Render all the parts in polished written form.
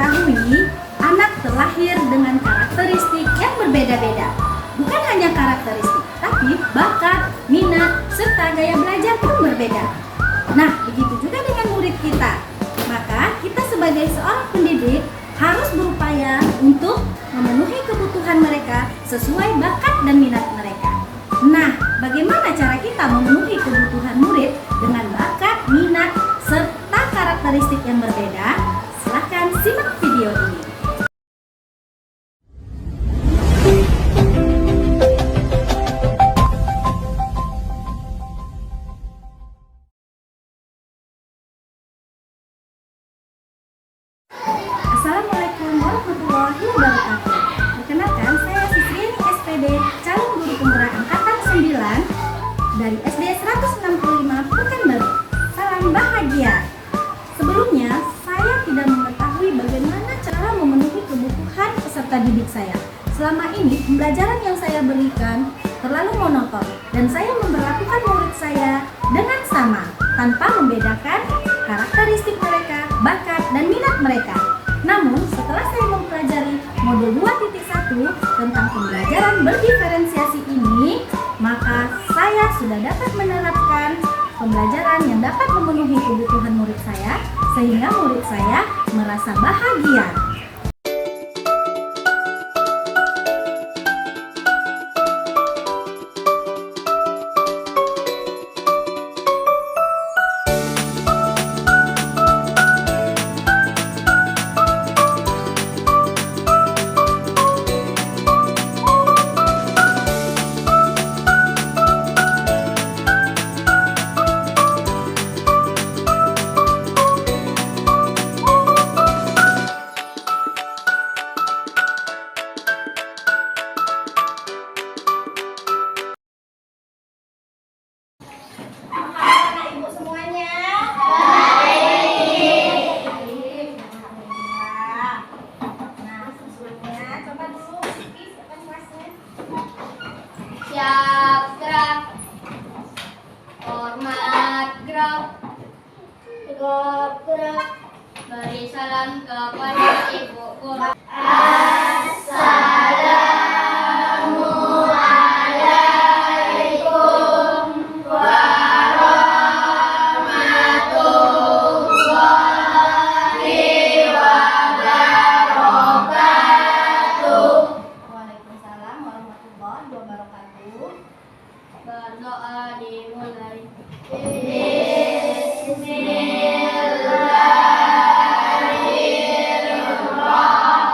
mengetahui anak terlahir dengan karakteristik yang berbeda-beda. Bukan hanya karakteristik, tapi bakat, minat, serta gaya belajar pun berbeda. Nah, begitu juga dengan murid kita. Maka kita sebagai seorang pendidik harus berupaya untuk memenuhi kebutuhan mereka sesuai bakat dan minat mereka. Nah, bagaimana cara kita memenuhi kebutuhan murid dengan bakat, minat, serta karakteristik yang berbeda? Silahkan simak video ini. Assalamualaikum warahmatullahi wabarakatuh. Perkenalkan, saya Sisriani SPD, calon guru pemurah angkatan 9 dari SD 165 Pekanbaru. Salam bahagia. Sebelumnya, saya tidak mengetahui bagaimana cara memenuhi kebutuhan peserta didik saya. Selama ini, pembelajaran yang saya berikan terlalu monoton dan saya memperlakukan murid saya dengan sama tanpa membedakan karakteristik mereka, bakat, dan minat mereka. Namun, setelah saya mempelajari modul 2.1 tentang pembelajaran berdiferensiasi ini, maka saya sudah dapat menerapkan pembelajaran yang dapat memenuhi kebutuhan murid saya, sehingga murid saya merasa bahagia. Siap gerak, hormat gerak, tegap gerak, beri salam kepada ibu guru. Assalamualaikum warahmatullahi wabarakatuh. Waalaikumsalam warahmatullahi wabarakatuh. Berdoa dimulai. Bismillahirrahmanirrahim.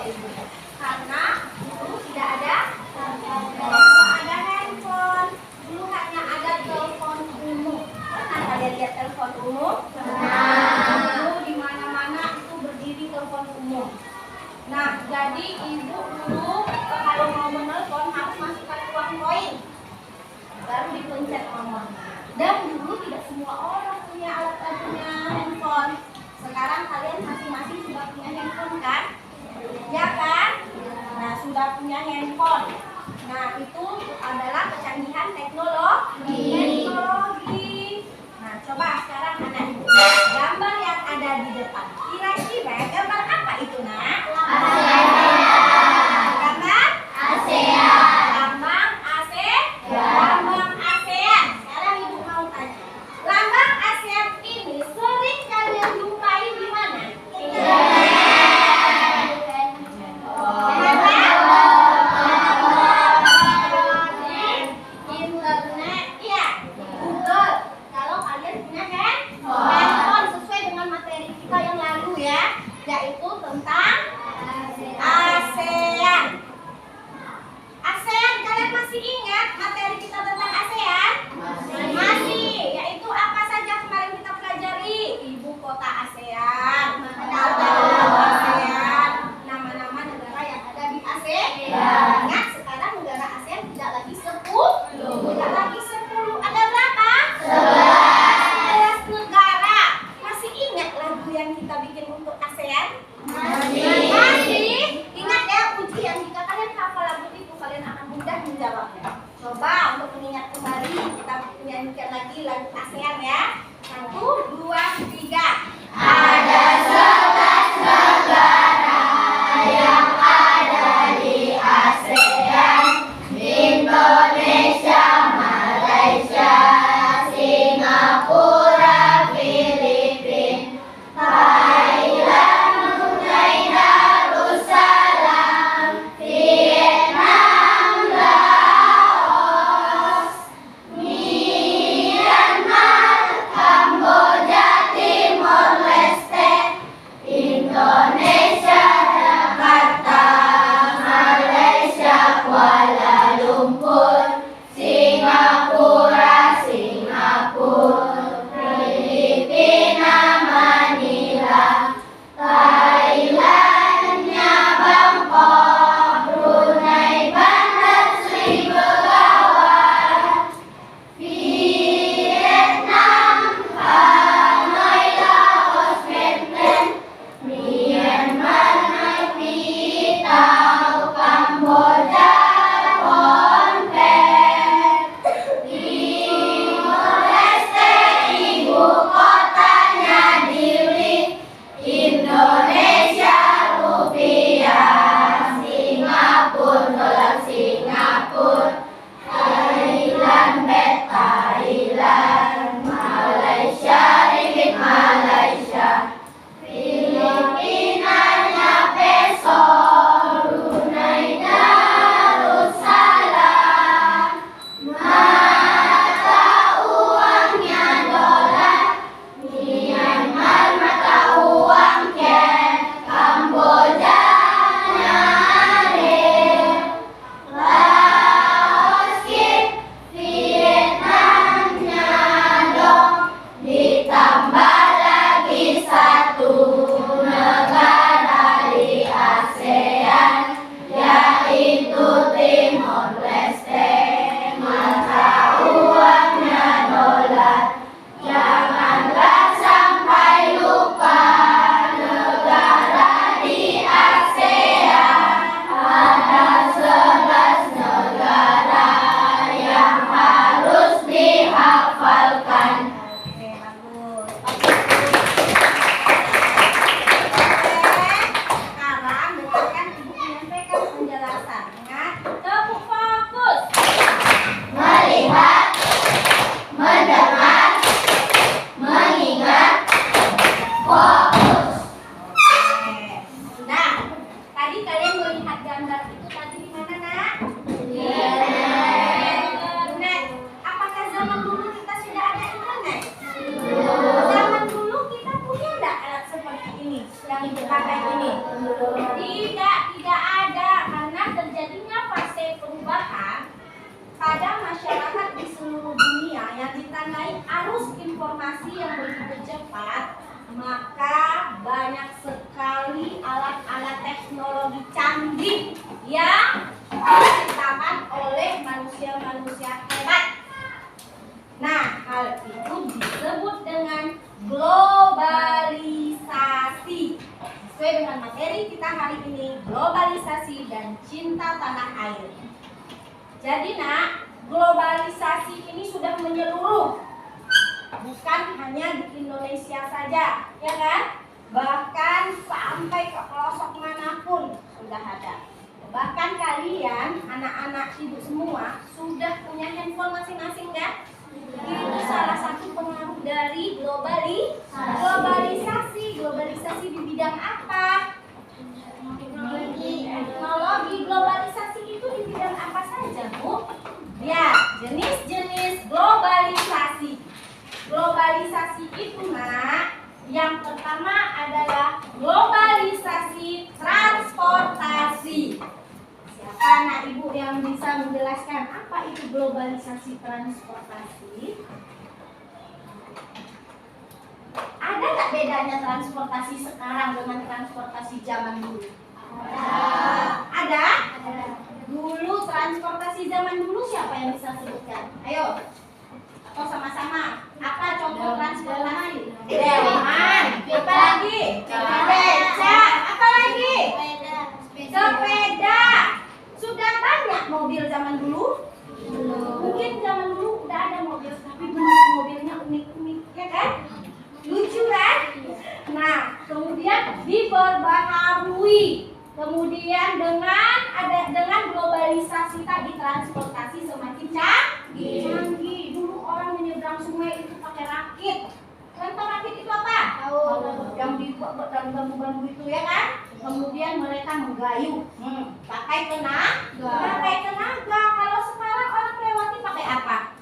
Bapak Ibu? Karena dulu tidak ada handphone. Dulu hanya ada telepon umum. Pernah kalian lihat telepon umum? Dulu di mana-mana itu berdiri telepon umum. Nah, jadi ibu dulu kalau mau menelpon harus masukkan uang koin, baru dipencet nomor. Dan dulu tidak semua orang punya handphone. Sekarang kalian masing-masing sudah punya handphone kan? Ya kan? Nah, sudah punya handphone. Nah, itu adalah kecanggihan teknologi. Nah, coba sekarang anak ibu, gambar yang ada di depan. Kira-kira gambar apa itu, Nak? Gambar ASEAN. Lambang ASEAN. Sekarang ibu mau tanya. Lambang ASEAN ini sering kalian jumpai di mana? Internet, ya. Google. Kalau kalian punya handphone sesuai dengan materi kita yang lalu ya, yaitu tentang ASEAN. ASEAN, kalian masih ingat materi kita tentang ASEAN? Masih. Yaitu apa saja kemarin kita pelajari? Ibu kota ASEAN, ASEAN, nama-nama negara yang ada di ASEAN. Ingat, sekarang negara ASEAN tidak lagi 10. Tidak lagi 10. Ada berapa? 11 negara. Masih ingat lagu yang kita bikin untuk ASEAN? Masih. Ingat ya, ujian jika kalian hafal lagu itu kalian akan mudah menjawabnya. Coba untuk mengingat kembali kita nyanyikan lagi lagu ASEAN ya. 1, 2, 3. Ada 11 negara yang ada di ASEAN. Indonesia, Malaysia, Singapura, Filipina, Thailand, Brunei Darussalam, Vietnam, Laos, Myanmar, Kamboja, Timor Leste, Indonesia, Jakarta, Malaysia, Kuala Lumpur, Singapura, Filipina, Manila, Thailandnya Bangkok, Brunei, Bandar Sri Begawan, Vietnam, Hanoi, Laos, Vietnam, Myanmar, Naypyi Taw, Kamboja, Phnom Penh, Timor Leste, ibu kotanya Dili, Indonesia, rupiah, Singapura, dolar Singapura, Thailand, bet Thailand, Malaysia, ringgit Malaysia, Filipinanya peso, Brunei Darussalam, mata uangnya dolar, Myanmar mata uang yen, Kamboja riel, Laos kip, Vietnamnya dong, ditambah lagi satu negara di ASEAN, yaitu Timor Leste, mata uangnya dolar. Janganlah sampai lupa negara di ASEAN. Ada 11 negara yang harus dihafalkan. Oke, bagus. Sekarang dengarkan ibu menyampaikan penjelasan. Ingat, tepuk fokus. Melihat, mendengar, mengingat, fokus. Oke, sudah. Tadi kalian melihat gambar itu tadi di mana, Nak? Di internet. Apakah zaman dulu kita sudah ada internet? Zaman dulu kita punya enggak alat seperti ini yang dipakai ini? Tidak, informasi yang begitu cepat, maka banyak sekali alat-alat teknologi canggih yang diciptakan oleh manusia-manusia hebat. Nah, hal itu disebut dengan globalisasi. Sesuai dengan materi kita hari ini, globalisasi dan cinta tanah air. Jadi nak, globalisasi ini sudah menyeluruh, bukan hanya di Indonesia saja, ya kan? Bahkan sampai ke pelosok manapun sudah ada. Bahkan kalian, anak-anak ibu semua, sudah punya handphone masing-masing kan? Itu salah satu pengaruh dari globalisasi. Globalisasi di bidang apa? Teknologi. Globalisasi itu di bidang apa saja, Bu? Ya, jenis-jenis globalisasi. Globalisasi itu, nak, yang pertama adalah globalisasi transportasi. Siapa anak ibu yang bisa menjelaskan apa itu globalisasi transportasi? Ada nggak bedanya transportasi sekarang dengan transportasi zaman dulu? Ada? Dulu transportasi zaman dulu siapa yang bisa sebutkan? Ayo. Atau sama-sama. Apa contoh transportasi? Delman. Apa lagi? Beca. Apa lagi? Sepeda. Sudah banyak mobil zaman dulu? Mungkin zaman dulu udah ada mobil, tapi bentuk mobilnya unik-unik, ya kan? Lucu kan? Nah, kemudian diperbaharui. Kemudian dengan globalisasi tadi, transportasi semakin canggih. Dulu orang menyeberang sungai itu pakai rakit. Contoh rakit itu apa? Yang dibuat dalam bambu-bambu itu, ya kan? Kemudian mereka menggayuh, pakai tenaga. Kalau sekarang orang lewati pakai apa?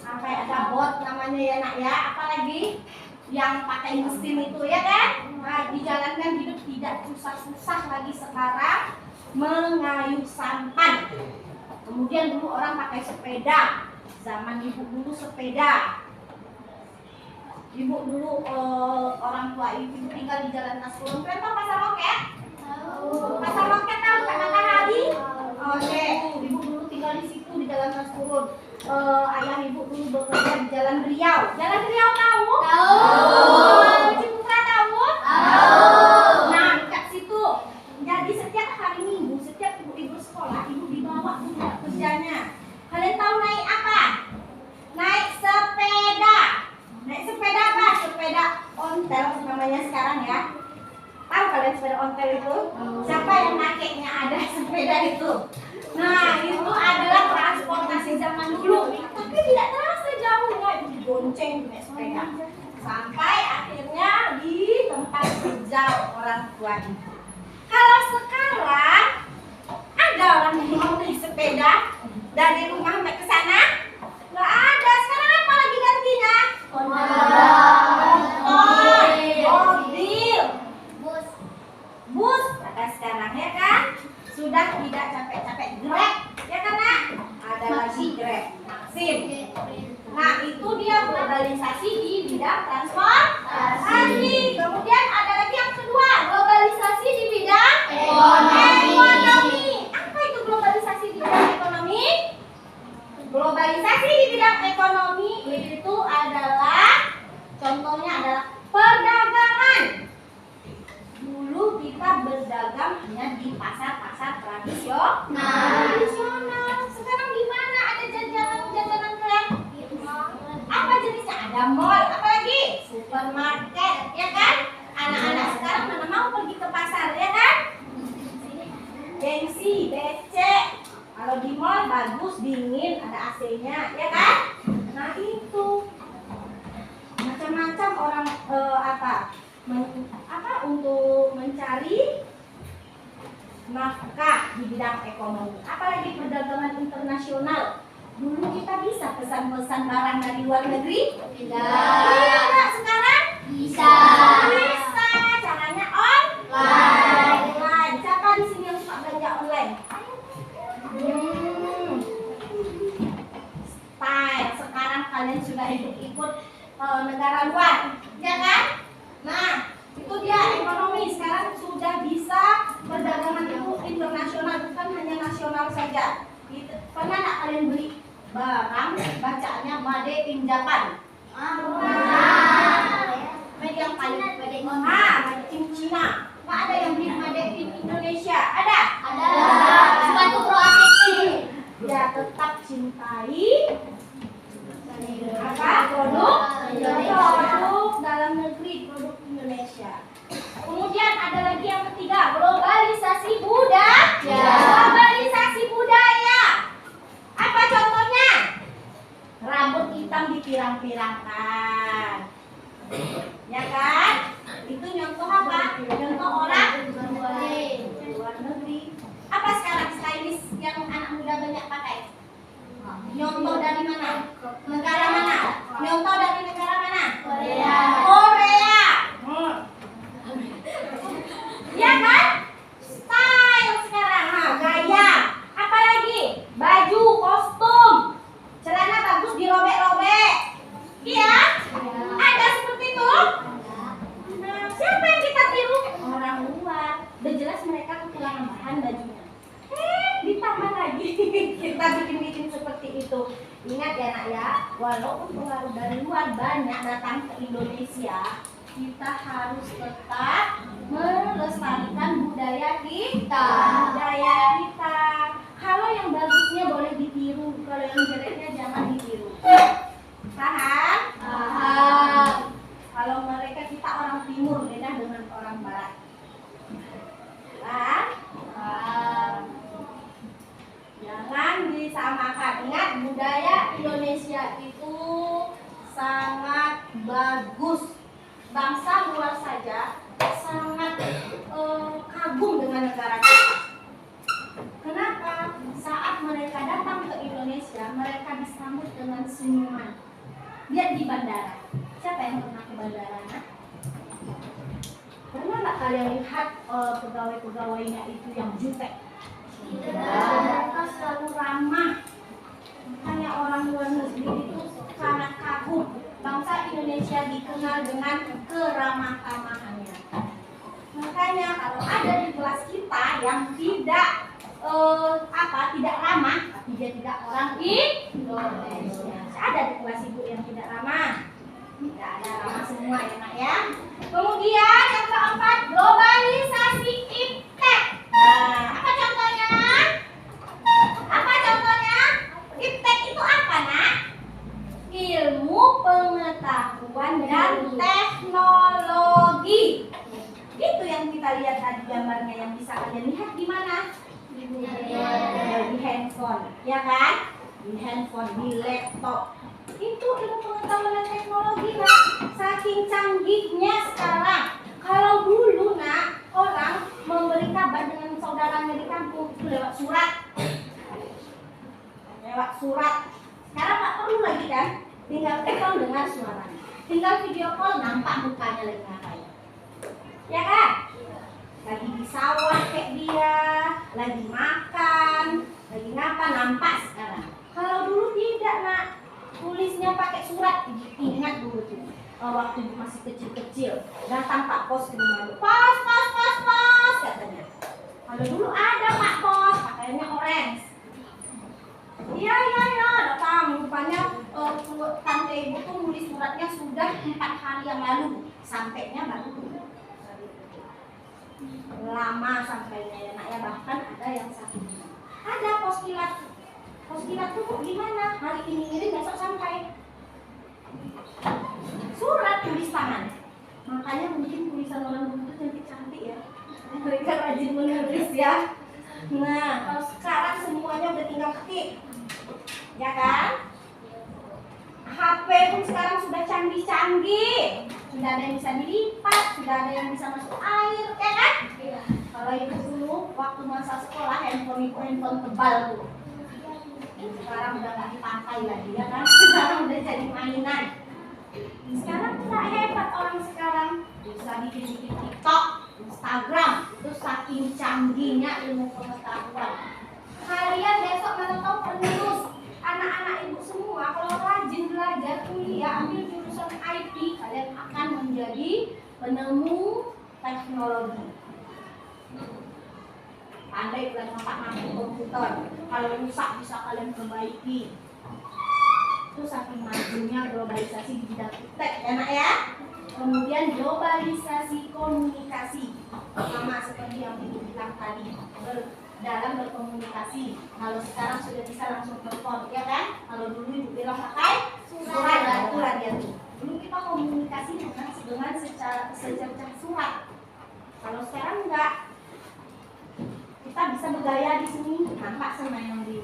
Pakai ada bot namanya, ya nak ya. Apalagi yang pakai mesin itu, ya kan? Nah, dijalankan hidup tidak susah-susah lagi sekarang mengayuh sampan. Kemudian dulu orang pakai sepeda. Zaman ibu dulu sepeda. Ibu dulu orang tua ibu tinggal di Jalan Nasrulun. Tahu Pasar Loket? Pasar Loket tahu Kak Matahari? Oke, ibu dulu tinggal di situ di Jalan Nasrulun. Ayah ibu dulu bekerja di Jalan Riau. Jalan Riau tahu? Ciputra tahu? Nah, dekat situ. Jadi setiap hari Minggu, setiap ibu sekolah, ibu dibawa juga kerjanya. Kalian tahu naik apa? Naik sepeda. Naik sepeda apa? Sepeda ontel namanya sekarang, ya. Tahu kalian sepeda ontel itu? Siapa yang nakeknya ada sepeda itu? Nah, itu adalah transportasi zaman dulu. Tapi tidak terasa jauhnya, itu digonceng naik sepeda. Sampai akhirnya di tempat kerja orang tua itu. Kalau sekarang ada orang yang mau naik sepeda dari rumah sampai ke sana? Nggak ada. Sekarang apa lagi gantinya? Mobil, bus ada sekarang, ya kan? Sudah tidak capek-capek. Grab, ya kan nak? Ada lagi Grab, Maxim. Nah, itu dia globalisasi di bidang transportasi. Kemudian ada lagi yang kedua, globalisasi di bidang ekonomi. Apa itu globalisasi di bidang ekonomi? Globalisasi di bidang ekonomi itu adalah, contohnya adalah perdagangan. Dulu kita berdagang hanya di pasar-pasar tradisional. Sekarang gimana? Ada jajanan keren? Apa jenisnya? Ada mall, apalagi supermarket, ya kan? Anak-anak sekarang mana mau pergi ke pasar, ya kan? Gengsi, becek. Kalau di mall bagus, dingin, ada AC-nya, ya kan? Nah, itu macam-macam orang untuk mencari nafkah di bidang ekonomi. Apalagi perdagangan internasional. Dulu kita bisa pesan-pesan barang dari luar negeri? Tidak. Sekarang? Bisa. Caranya online. Siapa di sini yang suka belanja online? Style. Sekarang kalian sudah hidup negara luar, ya kan? Nah, itu dia ekonomi. Sekarang sudah bisa perdagangan itu internasional, bukan hanya nasional saja. Pernah nggak kalian beli barang bacanya Made in Japan? Made yang paling Made in China. Nggak ada yang beli Made in Indonesia? Ada? Ada. Sepatu Proaksi. Ya, tetap cintai apa? Produk dalam negeri, produk Indonesia. Kemudian ada lagi yang ketiga, globalisasi budaya. Globalisasi budaya. Apa contohnya? Rambut hitam dipirang-pirangkan. Ya kan? Itu nyontoh apa? Contoh orang luar negeri. Apa sekarang stylist yang anak muda banyak pakai? Nyontoh dari mana? Negara mana? Nyontoh dari negara mana? Korea. Korea. Ya kan? Style sekarang, gaya. Apalagi? Baju, kostum, celana bagus dirobek-robek. Iya? Ada seperti itu? Nah, siapa yang kita tiru? Orang luar. Udah jelas mereka kekurangan bahan bajunya. Ditambah lagi kita bikin seperti itu. Ingat ya nak ya, walaupun pengaruh dari luar banyak datang ke Indonesia, kita harus tetap melestarikan budaya kita. Budaya kita. Kalau yang bagusnya boleh ditiru, kalau yang jeleknya jangan ditiru. Paham? Paham. Kalau mereka kita orang timur beda dengan orang barat. Paham? Paham. Jangan disamakan. Ingat, budaya Indonesia itu sangat bagus. Bangsa luar saja sangat kagum dengan negara kita. Kenapa? Saat mereka datang ke Indonesia, mereka disambut dengan senyuman. Lihat di bandara. Siapa yang pernah ke bandara? Pernah nggak kalian lihat pegawai-pegawainya itu yang jutek? Mereka selalu ramah. Makanya orang luar negeri itu sangat kagum. Bangsa Indonesia dikenal dengan keramah-tamahannya. Makanya kalau ada di kelas kita yang tidak tidak ramah, tapi dia tidak orang Indonesia. Ada di kelas ibu yang tidak ramah. Tidak ada ramah semua ya nak ya. Kemudian yang keempat, globalisasi iptek. Nah, apa contohnya? Apa contohnya? Iptek itu apa nak? Ilmu pengetahuan dan teknologi. Itu yang kita lihat tadi gambarnya, yang bisa kalian lihat di mana? Di handphone, ya kan? Di handphone, di laptop. Itu ilmu pengetahuan dan teknologi nak. Saking canggihnya sekarang. Kalau dulu nak, orang memberi kabar dengan saudaranya di kampung itu lewat surat. Lewat surat. Sekarang nggak perlu lagi kan? Tinggal telepon dengar suaranya. Tinggal video call nampak mukanya lagi ngapain. Ya kan? Lagi di sawah kayak dia, lagi makan, lagi ngapa nampak sekarang. Kalau dulu tidak nak, tulisnya pakai surat. Ingat dulu tuh, waktu masih kecil-kecil, datang Pak Pos ke rumah lu, pos katanya. Kalau dulu ada Pak Pos, pakaiannya orange. Iya datang, rupanya tante ibu tuh nulis suratnya sudah 4 hari yang lalu, sampainya baru lama sampainya ya nak ya, bahkan ada yang sakit. Ada pos kilat tuh gimana? Hari ini ngirim besok sampai. Surat tulis tangan. Makanya mungkin tulisan orang dulu itu cantik-cantik ya. Mereka rajin menulis ya. Nah, kalau sekarang semuanya udah tinggal ketik. Ya kan? HP pun sekarang sudah canggih-canggih. Sudah ada yang bisa dilipat, sudah ada yang bisa masuk air, ya kan? Kalau itu dulu waktu masa sekolah handphone tebal tuh. Sekarang udah nggak dipakai lagi, ya kan? Sekarang udah jadi mainan. Sekarang nggak hebat orang sekarang, bisa bikin TikTok, Instagram, itu saking canggihnya ilmu pengetahuan. Kalian besok mana tahu penerus anak-anak ibu semua kalau rajin belajar kuliah, ambil jurusan sistem IT, kalian akan menjadi penemu teknologi. Pandai kalian ngotak-ngatik komputer. Kalau rusak bisa kalian perbaiki. Itu saking majunya globalisasi di bidang iptek, enak ya. Kemudian globalisasi komunikasi, sama seperti yang Ibu bilang tadi, dalam berkomunikasi. Kalau sekarang sudah bisa langsung telepon, ya kan? Kalau dulu Ibu bilang pakai surat, itulah dia tuh. Dulu kita komunikasi dengan secara surat. Kalau sekarang enggak. Kita bisa bergaya di sini, nampak sama yang di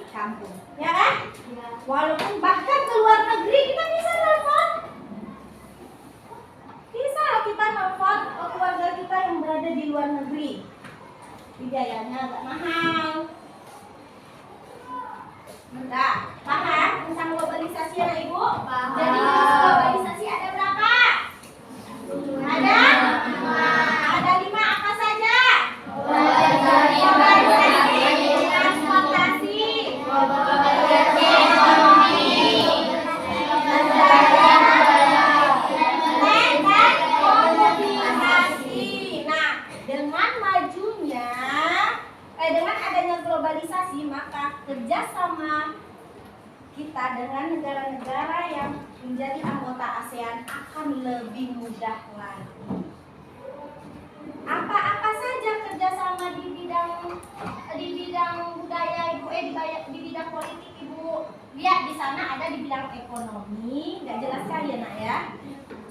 kampung, ya kan? Ya. Walaupun bahkan ke luar negeri kita bisa telepon. Bisa kita telepon keluarga kita yang berada di luar negeri. Biayanya agak mahal. Enggak, paham tentang globalisasi ya Ibu? Paham. Jadi globalisasi ada berapa? Ada? Ada 5 apa saja? Globalisasi transportasi, globalisasi ekonomi, dan komunikasi. Nah, dengan majunya, dengan adanya globalisasi, maka kerjasama kita dengan negara-negara yang menjadi anggota ASEAN akan lebih mudah lagi. Apa-apa saja kerjasama di bidang budaya Ibu, di bidang politik Ibu. Lihat di sana ada di bidang ekonomi, nggak jelas kali ya nak ya.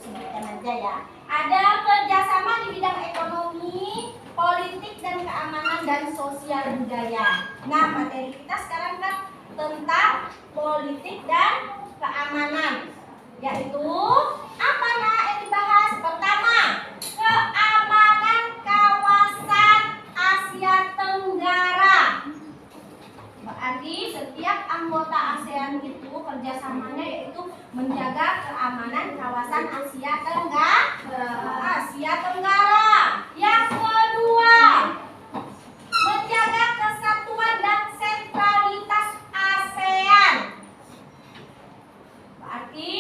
Sebutkan aja ya. Ada kerjasama di bidang ekonomi, politik dan keamanan dan sosial budaya. Nah, materi kita sekarang kan tentang politik dan keamanan, yaitu apa nak yang dibahas? Pertama, keamanan kawasan Asia Tenggara. Berarti setiap anggota ASEAN itu kerjasamanya yaitu menjaga keamanan kawasan Asia Tenggara. Yang kedua, menjaga kesatuan dan sentralitas ASEAN. Berarti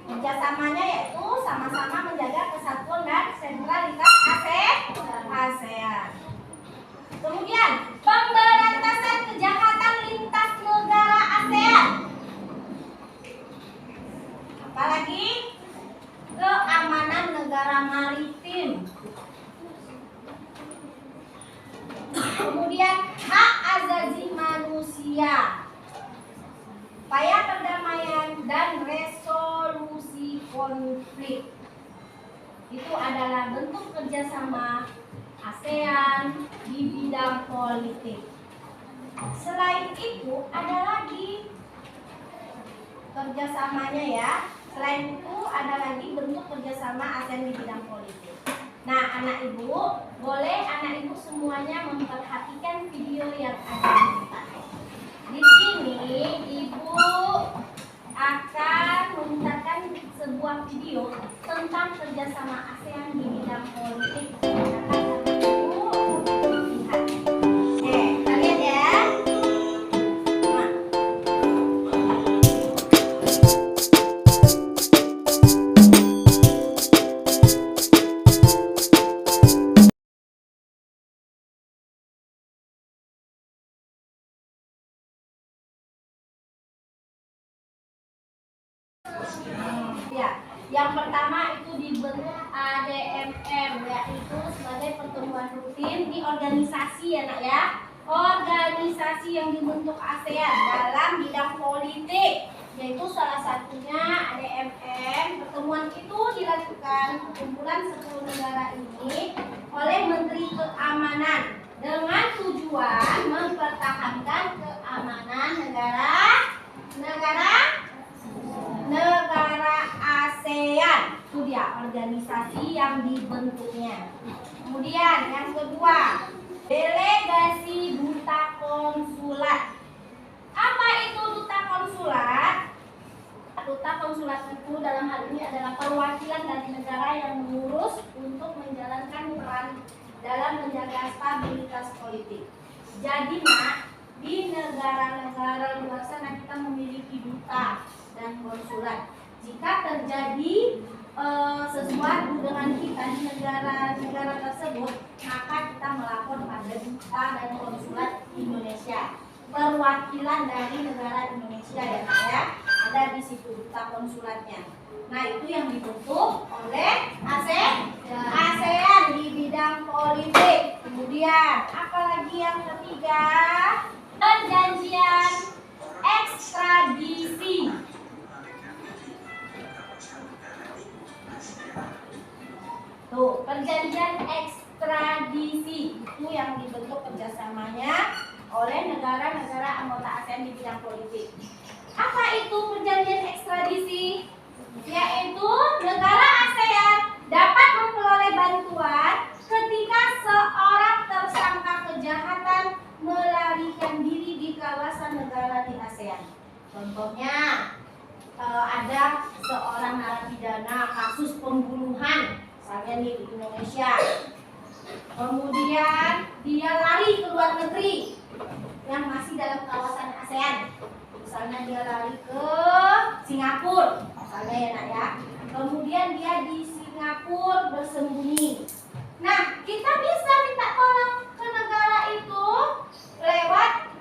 kerjasamanya yaitu sama-sama menjaga kesatuan dan sentralitas ASEAN. Kemudian pemberantasan kejahatan lintas negara ASEAN. Apalagi keamanan negara maritim. Kemudian hak asasi manusia, upaya perdamaian dan resolusi konflik. Itu adalah bentuk kerjasama ASEAN di bidang politik. Selain itu ada lagi kerjasamanya ya. Selain itu ada lagi bentuk kerjasama ASEAN di bidang politik. Nah, anak ibu, boleh anak ibu semuanya memperhatikan video yang ada di depan. Di sini ibu akan memutarkan sebuah video tentang kerjasama ASEAN di bidang politik. Ya, yang pertama itu dibentuk ADMM, yaitu sebagai pertemuan rutin di organisasi ya nak ya. Organisasi yang dibentuk ASEAN dalam bidang politik, yaitu salah satunya ADMM. Pertemuan itu dilakukan kumpulan 10 negara ini oleh Menteri Keamanan dengan tujuan mempertahankan keamanan negara ASEAN. Itu dia organisasi yang dibentuknya. Kemudian yang kedua, delegasi duta konsulat. Apa itu duta konsulat? Duta konsulat itu dalam hal ini adalah perwakilan dari negara yang mengurus untuk menjalankan peran dalam menjaga stabilitas politik. Jadi nak, di negara-negara luar sana kita memiliki duta dan konsulat. Jika terjadi sesuatu dengan kita di negara tersebut, maka kita melapor pada duta dan konsulat Indonesia. Perwakilan dari negara Indonesia ya Nak ya, ada di situ duta konsulatnya. Nah itu yang dibentuk oleh ASEAN di bidang politik. Kemudian apalagi yang ketiga, perjanjian ekstradisi. Tuh, perjanjian ekstradisi itu yang dibentuk kerjasamanya oleh negara-negara anggota ASEAN di bidang politik. Apa itu perjanjian ekstradisi? Yaitu negara ASEAN dapat memperoleh bantuan ketika seorang tersangka kejahatan melarikan diri di kawasan negara di ASEAN. Contohnya ada seorang narapidana kasus pembunuhan misalnya di Indonesia, kemudian dia lari ke luar negeri yang masih dalam kawasan ASEAN, misalnya dia lari ke Singapura misalnya ya Nak ya, kemudian dia di Singapura bersembunyi. Nah kita bisa minta tolong ke negara itu lewat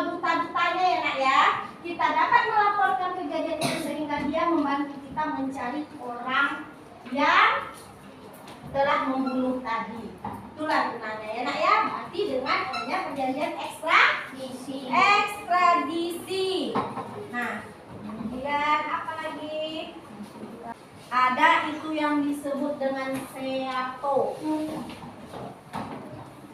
duta-dutanya ya Nak ya. Kita dapat melaporkan kejadian itu sehingga dia membantu kita mencari orang yang telah membunuh tadi. Itulah gunanya ya Nak ya. Berarti dengan adanya perjanjian ekstradisi. Nah, kemudian apa lagi? Ada itu yang disebut dengan SEATO.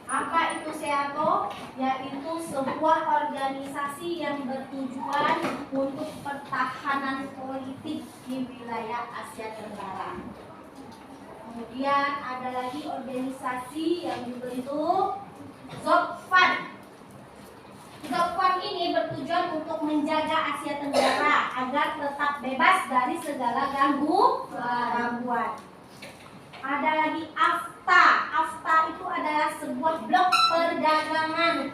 Apa itu SEATO? Yaitu sebuah organisasi yang bertujuan untuk pertahanan politik di wilayah Asia Tenggara. Kemudian ada lagi organisasi yang dibentuk ZOGFAN. ZOGFAN ini bertujuan untuk menjaga Asia Tenggara agar tetap bebas dari segala gangguan. Ada lagi AFTA. AFTA itu adalah sebuah blok perdagangan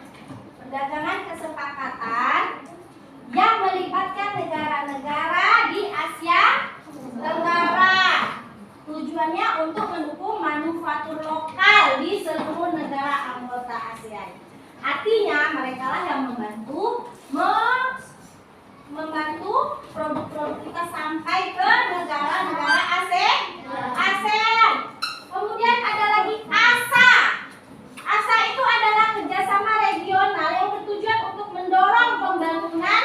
kesepakatan yang melibatkan negara-negara di Asia Tenggara. Tujuannya untuk mendukung manufaktur lokal di seluruh negara anggota ASEAN. Artinya mereka lah yang membantu produk-produk kita sampai ke negara-negara ASEAN. Kemudian ada lagi ASA. ASA itu adalah kerjasama regional yang bertujuan untuk mendorong pembangunan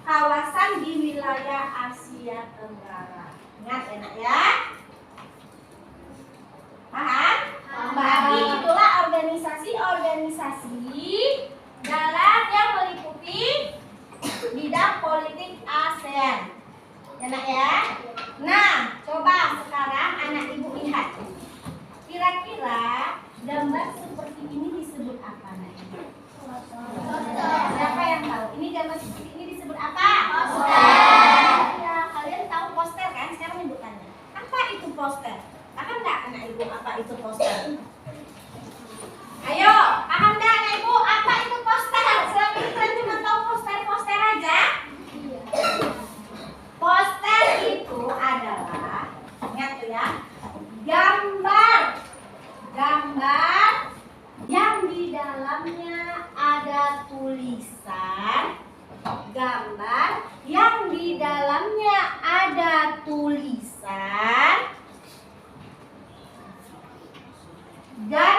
kawasan di wilayah Asia Tenggara. Ingat enak ya? Paham? Berarti itulah organisasi-organisasi dalam yang meliputi bidang politik ASEAN. Ya Nak ya? Nah, coba sekarang anak ibu lihat. Kira-kira gambar seperti ini disebut apa Nak? Siapa yang tahu? Ini gambar seperti ini disebut apa? Poster. Ya, kalian tahu poster kan? Sekarang nyebutannya. Apa itu poster? Paham nggak anak ibu apa itu poster? Ayo, paham nggak anak ibu apa itu poster? Selama ini kalian cuma tahu poster-poster aja. Poster itu adalah, ingat tuh ya, gambar yang di dalamnya ada tulisan, gambar yang di dalamnya ada tulisan dan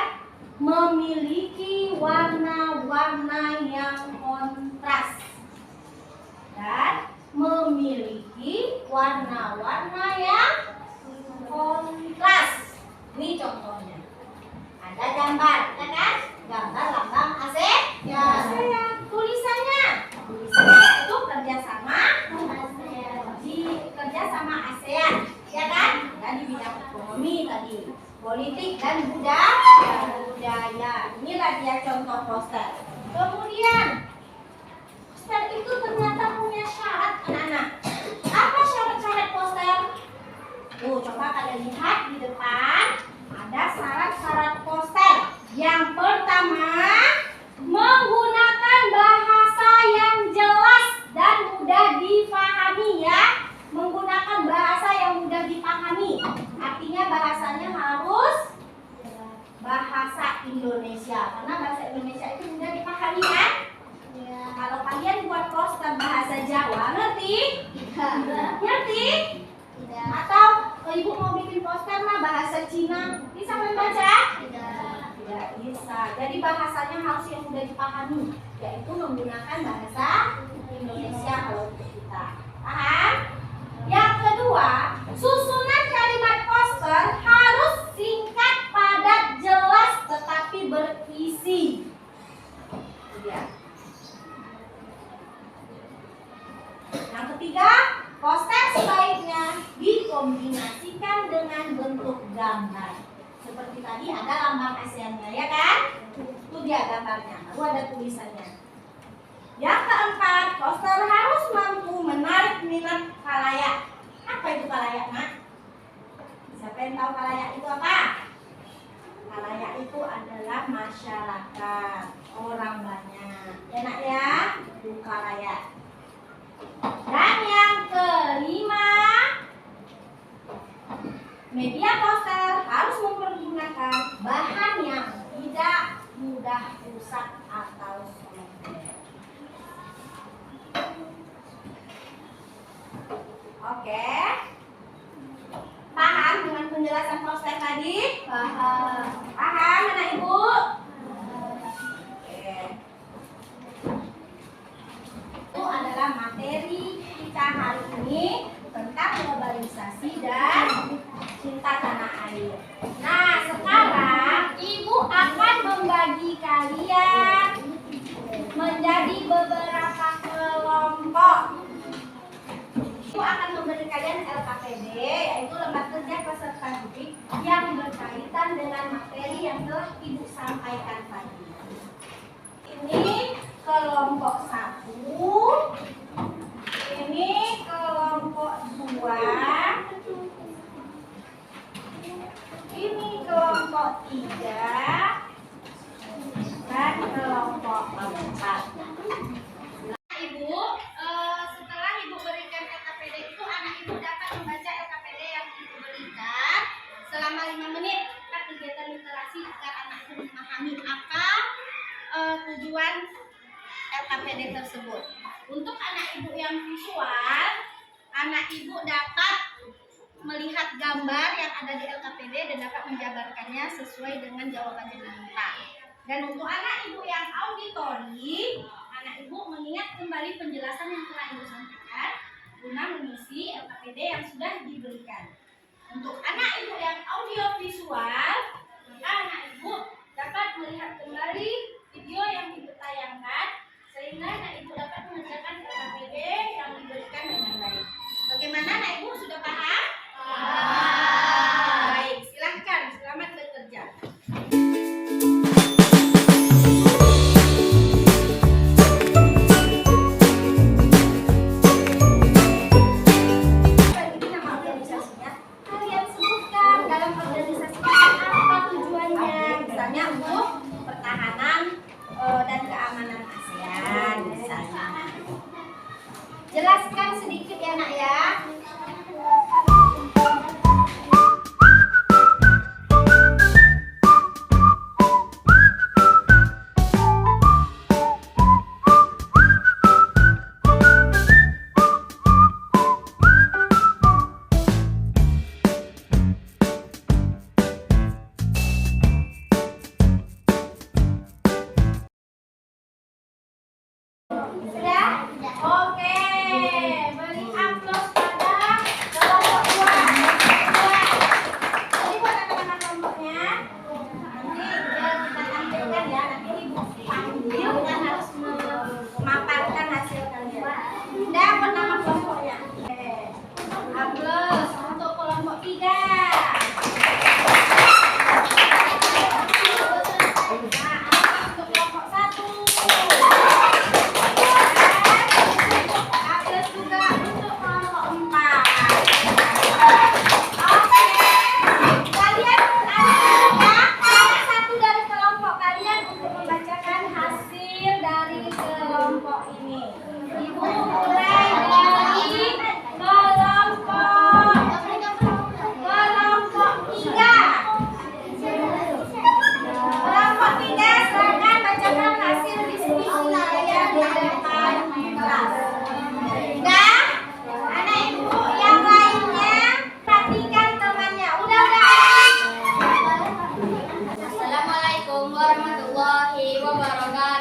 memiliki warna-warna yang kontras. Ini contohnya. Ada gambar, ya kan? Gambar lambang ASEAN. Tulisannya itu kerjasama ASEAN, ya kan? Dan di bidang ekonomi tadi, politik dan budaya. Inilah dia contoh poster. Kemudian poster itu ternyata punya syarat, anak-anak. Apa syarat-syarat poster? Tuh, coba kalian lihat di depan. Ada syarat-syarat poster. Yang pertama, menggunakan bahasa yang jelas dan mudah difahami ya. Menggunakan bahasa Indonesia. Karena bahasa Indonesia itu mudah dipahami kan? Kalau kalian buat poster bahasa Jawa, ngerti? Ngerti? Atau ibu mau bikin poster mah bahasa Cina, bisa membaca? Tidak bisa. Jadi bahasanya harus yang mudah dipahami, yaitu menggunakan bahasa Indonesia kalau untuk kita. Paham? Yang kedua, susunan kalimat poster harus singkat, padat, jelas, tetapi berisi. Ya. Yang ketiga, poster sebaiknya dikombinasikan dengan bentuk gambar. Seperti tadi ada lambang ASEAN-nya, ya kan? Itu dia gambarnya, lalu ada tulisannya. Yang keempat, poster harus mampu menarik minat khalayak. Apa itu khalayak, Nak? Siapa yang tahu khalayak itu apa? Khalayak itu adalah masyarakat, orang banyak. Enak ya? Itu khalayak. Dan yang kelima, media poster harus mempergunakan bahan yang tidak mudah rusak atau sobek. Oke. Paham dengan penjelasan poster tadi? Paham. Paham, anak ibu? Oke. Itu adalah materi kita hari ini tentang globalisasi dan cinta tanah air. Nah, sekarang ibu akan membagi kalian menjadi beberapa kelompok. Ibu akan memberi kalian LKPD, yaitu lembar kerja peserta didik yang berkaitan dengan materi yang telah ibu sampaikan tadi. Ini kelompok 1, ini kelompok 2, ini kelompok 3, dan kelompok 4. Ibu, setelah ibu berikan LKPD itu, anak ibu dapat membaca LKPD yang ibu berikan selama 5 menit. Kegiatan literasi agar anak ibu memahami apa tujuan LKPD tersebut. Untuk anak ibu yang visual, anak ibu dapat melihat gambar yang ada di LKPD dan dapat menjabarkannya sesuai dengan jawaban yang diminta. Dan untuk anak ibu yang auditori, anak ibu mengingat kembali penjelasan yang telah ibu sampaikan guna mengisi LKPD yang sudah diberikan. Untuk anak ibu yang audiovisual, maka anak ibu dapat melihat kembali video yang ibu tayangkan sehingga anak ibu dapat mengerjakan LKPD yang diberikan dengan baik. Bagaimana anak ibu, sudah paham? Baik, silahkan, selamat bekerja. Misalnya untuk pertahanan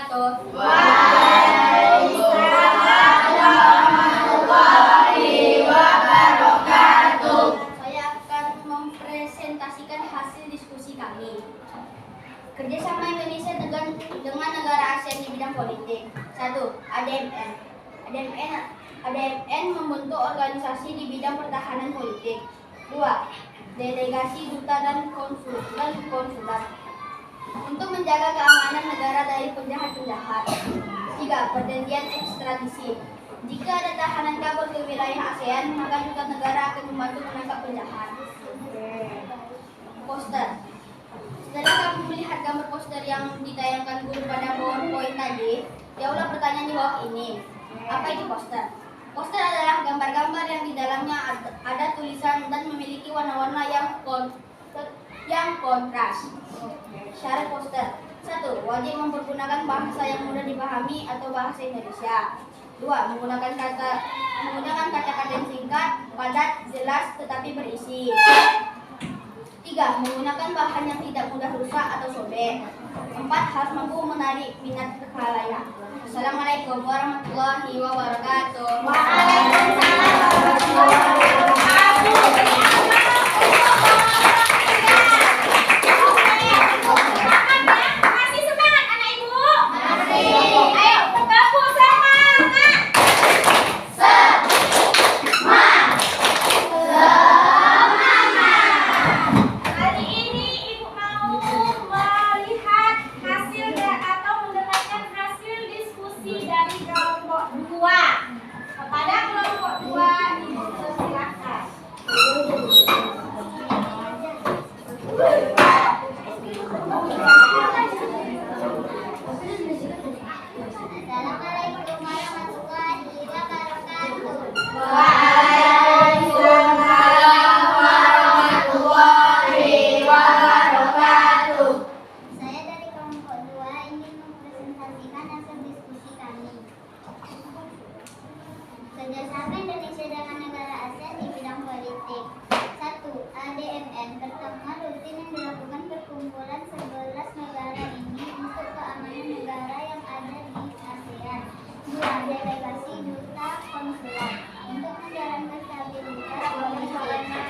wabarakatuh. Saya akan mempresentasikan hasil diskusi kami. Kerjasama Indonesia dengan negara ASEAN di bidang politik. 1. ADMN. ADMN membentuk organisasi di bidang pertahanan politik. 2. Delegasi duta dan konsulat untuk menjaga keamanan negara dari penjahat-penjahat. 3. Perjanjian ekstradisi. Jika ada tahanan kabur ke wilayah ASEAN, maka duta negara akan membantu menangkap penjahat. Poster. Setelah kamu melihat gambar poster yang ditayangkan guru pada PowerPoint tadi, jawablah pertanyaan di bawah ini. Apa itu poster? Poster adalah gambar-gambar yang di dalamnya ada tulisan dan memiliki warna-warna yang kontras. Syarat poster. 1. Wajib mempergunakan bahasa yang mudah dipahami atau bahasa Indonesia. 2. Menggunakan kata-kata yang singkat, padat, jelas, tetapi berisi. 3. Menggunakan bahan yang tidak mudah rusak atau sobek. 4. Harus mampu menarik minat khalayak. Assalamualaikum warahmatullahi wabarakatuh. Waalaikumsalam warahmatullahi wabarakatuh. Masih semangat anak ibu? Masih. Ayo bergabung semangat. Hari ini ibu mau melihat hasil atau mendengarkan hasil diskusi dari kelompok 2. Kepada kelompok 2 ibu silakan. Assalamualaikum warahmatullahi wabarakatuh. Waalaikumsalam warahmatullahi wabarakatuh. Saya dari kelompok 2 ingin mempresentasikan hasil diskusi kami. Kerjasama Indonesia dengan negara ASEAN di bidang politik. 1. ADMN. Pertemuan rutin yang dilakukan perkumpulan 11 negara ini untuk keamanan negara yang ada di ASEAN. 2. Delegasi duta konsulat untuk menjalankan stabilitas politik.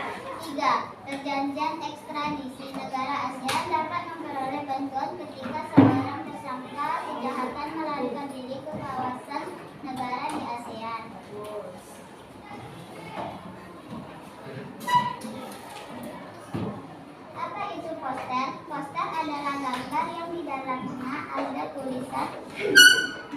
3. Perjanjian ekstradisi. Negara ASEAN dapat memperoleh bantuan ketika seorang tersangka kejahatan melarikan diri ke kawasan negara di ASEAN. Apa itu poster? Poster adalah gambar yang di dalamnya ada tulisan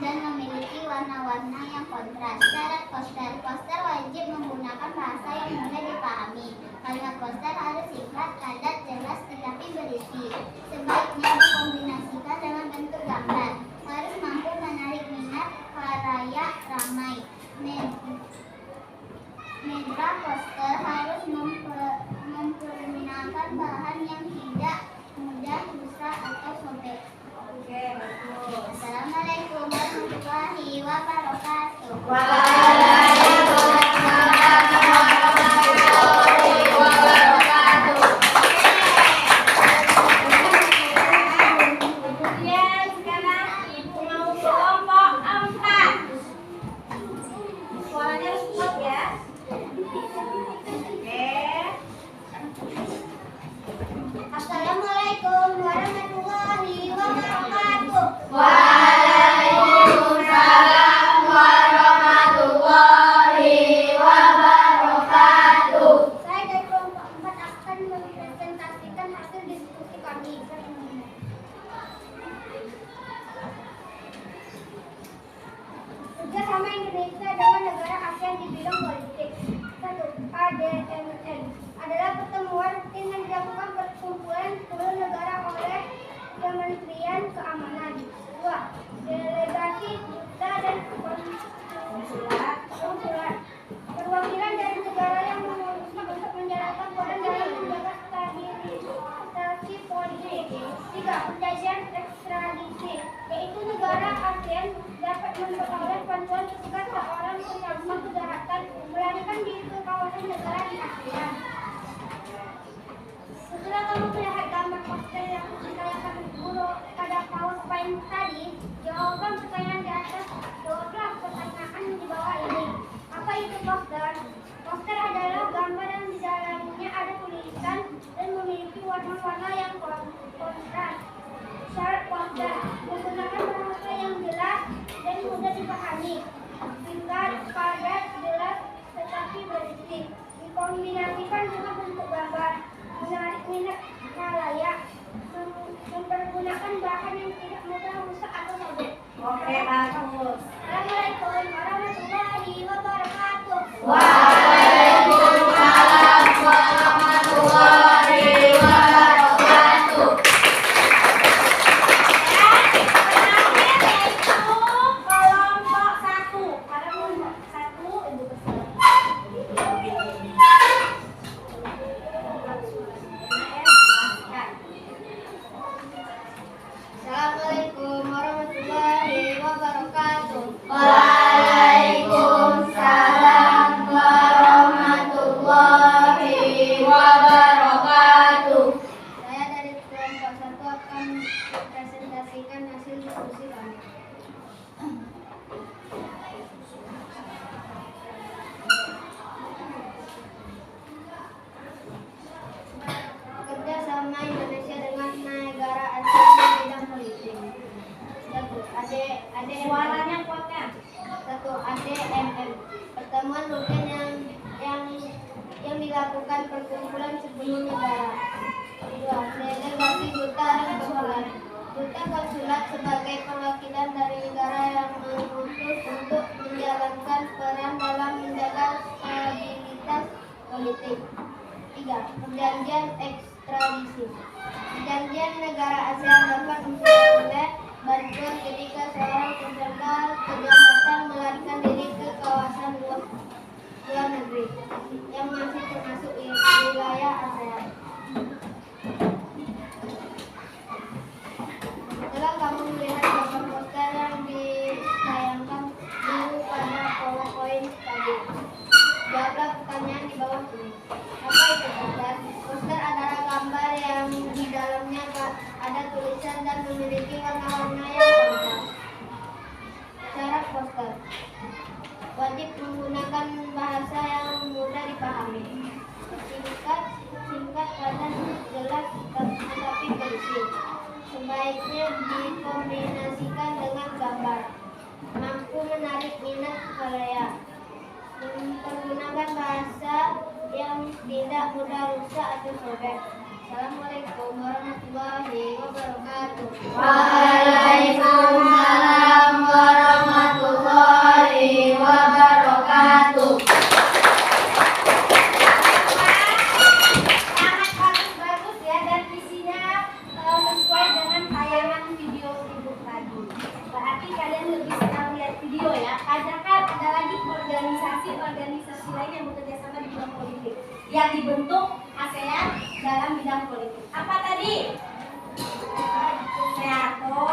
dan memiliki warna-warna yang kontras. Syarat poster. Poster wajib menggunakan bahasa yang mudah dipahami. Kalimat poster harus singkat, padat, jelas, tetapi berisi. Sebaiknya dikombinasikan dengan bentuk gambar. Harus mampu menarik minat khalayak ramai. Media poster harus mempergunakan bahan yang tidak mudah rusak atau sobek. Oke, bagus. Assalamualaikum warahmatullahi wabarakatuh. Kemudian sekarang ibu mau kelompok 4. Suaranya harus kuat ya. Oke. Assalamualaikum warahmatullahi wabarakatuh. Waalaikumsalam warahmatullahi wabarakatuh. Saya dari kelompok 4 akan mempresentasikan hasil diskusi kami. Kerjasama Indonesia dengan negara ASEAN di bidang politik. 1. ADMN adalah pertemuan rutin yang dilakukan perkumpulan 10 negara oleh Kementerian Keamanan. 2. Delegasi duta dan konsulat. Perwakilan dari negara yang memiliki untuk menjalankan peran dalam menjaga stabilisasi politik. 3. Perjanjian ekstradisi, yaitu negara ASEAN dapat memperoleh bantuan ketika seorang tersangka kejahatan melarikan diri ke kawasan negara di ASEAN. Setelah kamu melihat gambar poster yang ditayangkan guru pada PowerPoint tadi, Jawaban pertanyaan di atas, jawablah pertanyaan di bawah ini. Apa itu poster? Poster adalah gambar yang di dalamnya ada tulisan dan memiliki warna-warna yang kontras. Syarat poster menggunakan bahasa yang jelas dan mudah dipahami, singkat, padat, jelas, tetapi berisi. Dikombinasikan dengan bentuk gambar, menarik minat khalayak, mempergunakan bahan yang tidak mudah rusak atau sobek. Oke, bagus. Assalamualaikum warahmatullahi wabarakatuh. Waalaikumsalam warahmatullahi wabarakatuh. Terakhir yaitu kelompok 1. Pada kelompok 1 Ibu Assalamualaikum warahmatullahi wabarakatuh. Waalaikumsalam warahmatullahi wabarakatuh. Saya dari kelompok 1 akan mempresentasikan hasil diskusi kami. Kerjasama Indonesia dengan negara ASEAN di bidang politik. Suaranya kuatkan. Satu ADMM, pertemuan rutin yang dilakukan perkumpulan sebelum negara. Dua, delegasi duta dan konsulat. Duta konsulat sebagai perwakilan dari negara yang mengutus untuk menjalankan peran dalam menjaga stabilitas politik. Tiga, perjanjian ekstradisi. Perjanjian negara ASEAN dapat memperoleh bantuan ketika seorang tersangka kejahatan melarikan diri ke kawasan luar negeri yang masih termasuk wilayah ASEAN. Setelah kamu melihat gambar poster yang ditayangkan dulu pada PowerPoint tadi, jawablah pertanyaan di bawah ini. Apa itu poster? Poster adalah gambar yang di dalamnya ada tulisan dan memiliki warna-warna yang kontras. Syarat poster: wajib menggunakan bahasa yang mudah dipahami, singkat, padat, jelas, tetapi berisi. Sebaiknya dikombinasikan dengan gambar, mampu menarik minat khalayak, mempergunakan bahasa yang tidak mudah rusak atau sobek. Assalamualaikum warahmatullahi wabarakatuh. Waalaikumsalam warahmatullahi wabarakatuh. Sangat bagus ya, dan isinya sesuai dengan tayangan video ibu tadi. Berarti kalian lebih senang lihat video ya. Padahal ada lagi organisasi lain yang bekerja sama di bidang politik yang dibentuk ASEAN dalam bidang politik. Apa tadi? NATO.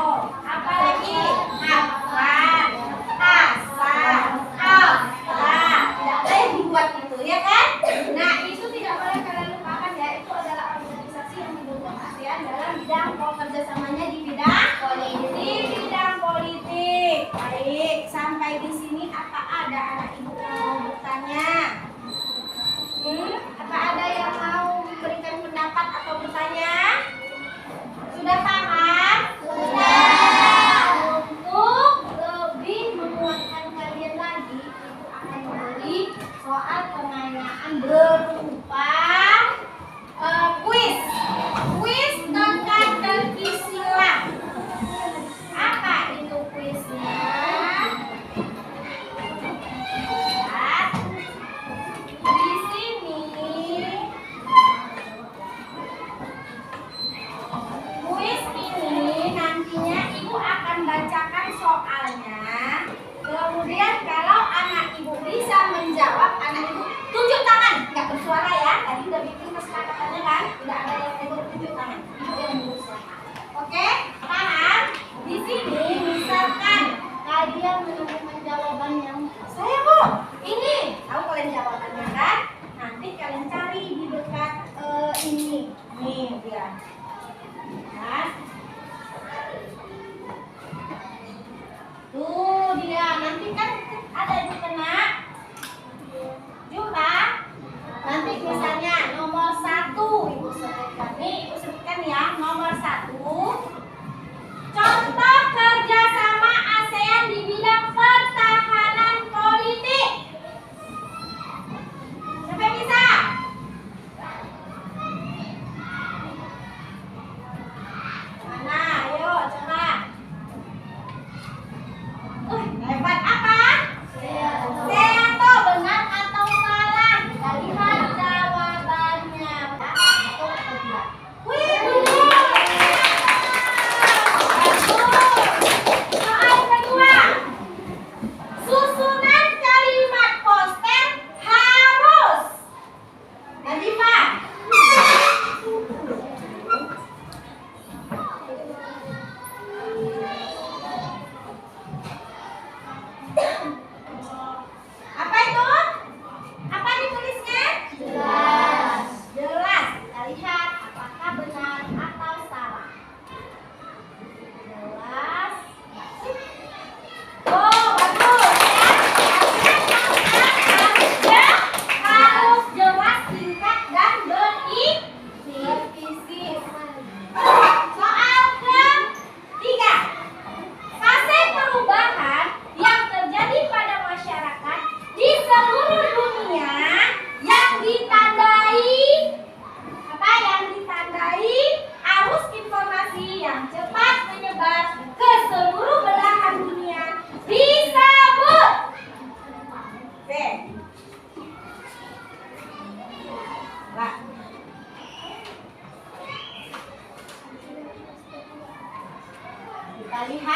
Apa lagi? AFAN, ASAN, AFTA. Tidak boleh dibuat itu, ya kan? Nah, itu tidak boleh kalian lupakan ya. Itu adalah organisasi yang dibentuk ASEAN dalam bidang kerjasamanya di bidang politik. Di bidang politik. Baik, sampai di sini apa ada anak ibu yang mau bertanya? Apa ada yang mau memberikan pendapat atau bertanya? Sudah paham? Sudah. Untuk lebih menguatkan kalian lagi, Ibu akan memberi soal pengayaan berupa kuis. Kuis tentang terkisilah. Apa itu kuisnya? Di sini kuis ini nantinya ibu akan bacakan soalnya. Kemudian kalau anak ibu bisa menjawab, anak ibu tunjuk tangan, nggak bersuara ya. Tadi udah bikin kesepakatannya kan, tidak ada yang tunjuk tangan. Ibu yang berusaha. Oke, paham? Di sini misalkan kalian menemukan jawaban yang saya bu, ini tahu kalian jawabannya kan? Nanti kalian cari di dekat ini, nih dia. Kan?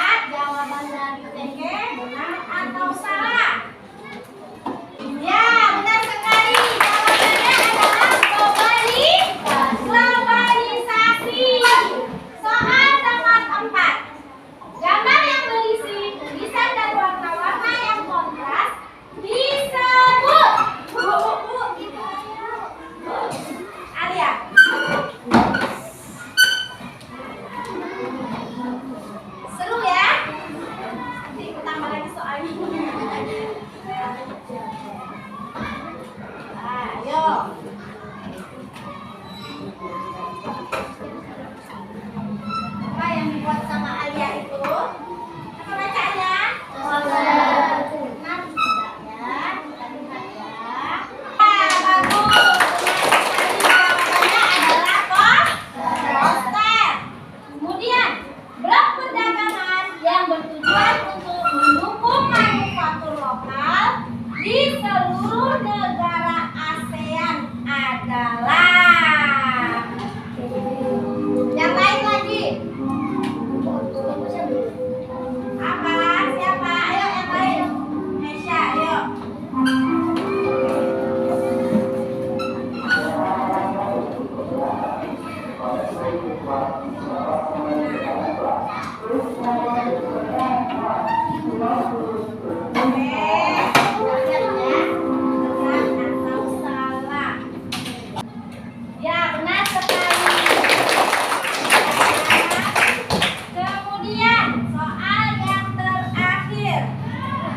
lihat jawaban dari Oke, benar atau salah? Ya, benar sekali. Jawabannya adalah globalisasi. Soal nomor 4. Gambar yang berisi tulisan dan warna-warna yang kontras disebut. Alia. Seru ya? Nanti tambah lagi soalnya. Ayo. Apa yang dibuat sama Alia itu? Apa bacanya? Benar tidak ya? Kita lihat ya. Bagus. Jawabannya adalah poster. Kemudian blok perdagangan yang bertujuan untuk mendukung manufaktur lokal di seluruh negara ASEAN adalah yang lain lagi. Apa? Siapa? Ayo yang lain. Mesya, ayo. Ya, benar sekali. Kemudian soal yang terakhir.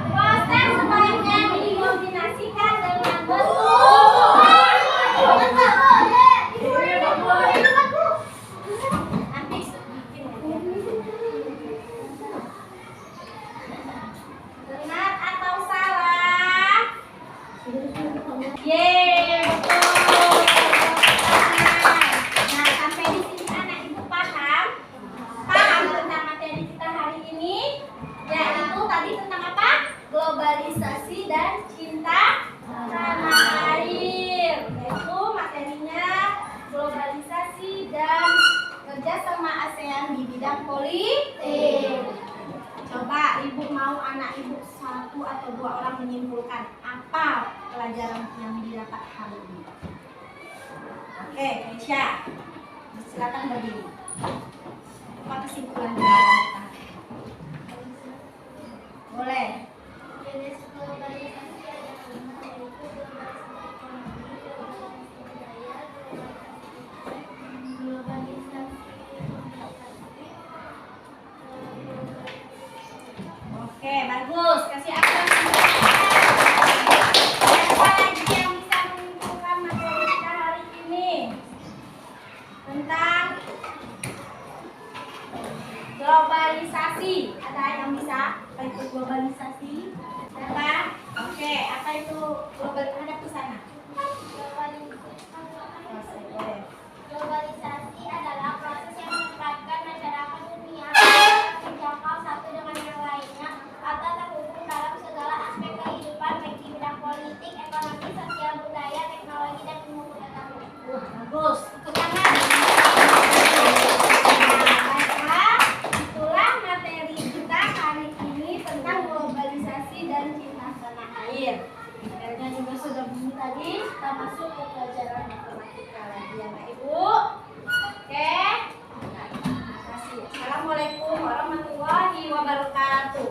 Poster sebaiknya dikombinasikan dengan nanti benar atau salah? Yeay, betul. Nah, sampai di sini anak ibu paham tentang materi kita hari ini, yaitu tadi tentang apa? Globalisasi dan cinta tanah air. Yaitu materinya globalisasi dan kerjasama ASEAN di bidang politik. Coba ibu mau anak ibu 1 atau 2 orang menyimpulkan apa pelajaran yang didapat hari ini. Oke, Mesya, silakan berdiri. Apa kesimpulan dari kita? Boleh. Jenis globalisasi adalah yaitu globalisasi ekonomi, globalisasi budaya, globalisasi Oke, bagus. Kasih aplaus. Siapa lagi yang bisa menyimpulkan materi kita hari ini tentang globalisasi? Ada yang bisa? Apa itu globalisasi? Siapa? Oke, apa itu global? Hadap ke sana. Globalisasi adalah proses yang menyebabkan masyarakat dunia terjangkau satu dengan yang lainnya atau terhubung dalam segala aspek kehidupan baik di bidang politik, ekonomi, sosial, budaya, teknologi, dan ilmu pengetahuan. Bagus. Tepuk tangan. Baiklah, itulah materi kita hari ini tentang globalisasi dan cinta tanah air. Materinya juga sudah bunyi tadi. Kita masuk ke pelajaran matematika lagi ya, Mbak Ibu. Oke. Terima kasih. Assalamualaikum warahmatullahi wabarakatuh.